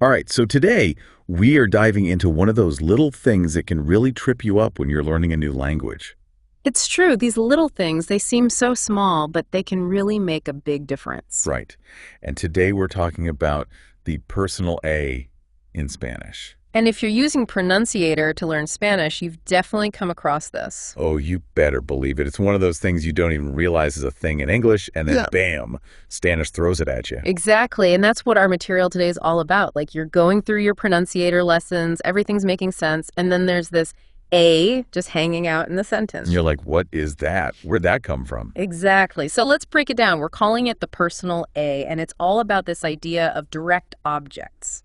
All right, so today we are diving into one of those little things that can really trip you up when you're learning a new language. It's true, these little things, they seem so small, but they can really make a big difference. Right. And today we're talking about the personal A in Spanish. And if you're using Pronunciator to learn Spanish, you've definitely come across this. Oh, you better believe it. It's one of those things you don't even realize is a thing in English, and then bam, Spanish throws it at you. Exactly, and that's what our material today is all about. Like, you're going through your Pronunciator lessons, everything's making sense, and then there's this A just hanging out in the sentence. And you're like, what is that? Where'd that come from? Exactly. So let's break it down. We're calling it the personal A, and it's all about this idea of direct objects.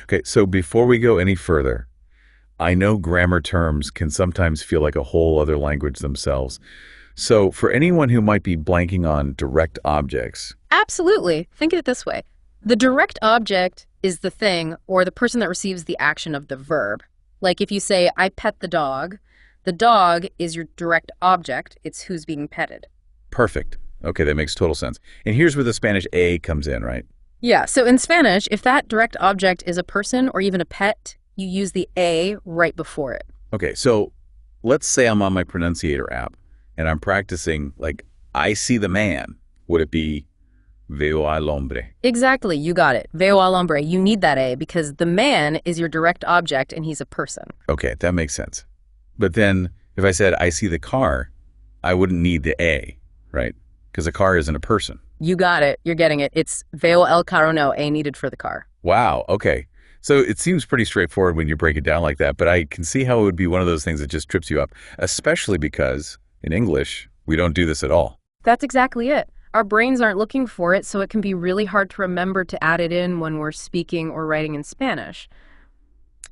Okay, so before we go any further, I know grammar terms can sometimes feel like a whole other language themselves. So for anyone who might be blanking on direct objects. Absolutely. Think of it this way. The direct object is the thing or the person that receives the action of the verb. Like if you say, I pet the dog is your direct object. It's who's being petted. Perfect. Okay, that makes total sense. And here's where the Spanish A comes in, right? Yeah, so in Spanish, if that direct object is a person or even a pet, you use the A right before it. Okay, so let's say I'm on my Pronunciator app and I'm practicing, like, I see the man. Would it be veo al hombre? Exactly, you got it. Veo al hombre. You need that A because the man is your direct object and he's a person. Okay, that makes sense. But then if I said I see the car, I wouldn't need the A, right? Because a car isn't a person. You got it. You're getting it. It's veo el carro, no A needed for the car. Wow, okay. So it seems pretty straightforward when you break it down like that, but I can see how it would be one of those things that just trips you up, especially because in English, we don't do this at all. That's exactly it. Our brains aren't looking for it, so it can be really hard to remember to add it in when we're speaking or writing in Spanish.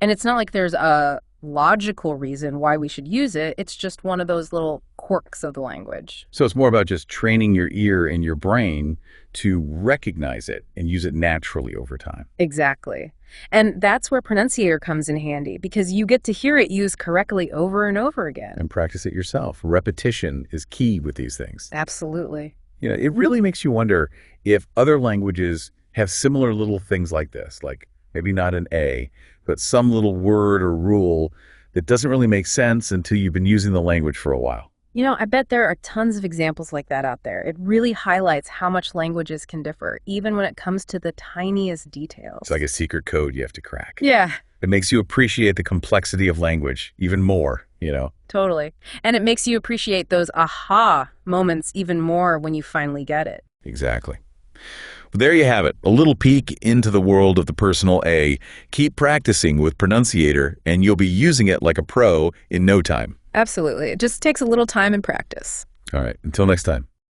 And it's not like there's a logical reason why we should use it. It's just one of those little quirks of the language. So it's more about just training your ear and your brain to recognize it and use it naturally over time. Exactly. And that's where Pronunciator comes in handy because you get to hear it used correctly over and over again. And practice it yourself. Repetition is key with these things. Absolutely. You know, it really makes you wonder if other languages have similar little things like this, like maybe not an A, but some little word or rule that doesn't really make sense until you've been using the language for a while. You know, I bet there are tons of examples like that out there. It really highlights how much languages can differ, even when it comes to the tiniest details. It's like a secret code you have to crack. Yeah. It makes you appreciate the complexity of language even more, you know? Totally. And it makes you appreciate those aha moments even more when you finally get it. Exactly. Well, there you have it, a little peek into the world of the personal A. Keep practicing with Pronunciator, and you'll be using it like a pro in no time. Absolutely. It just takes a little time and practice. All right, until next time.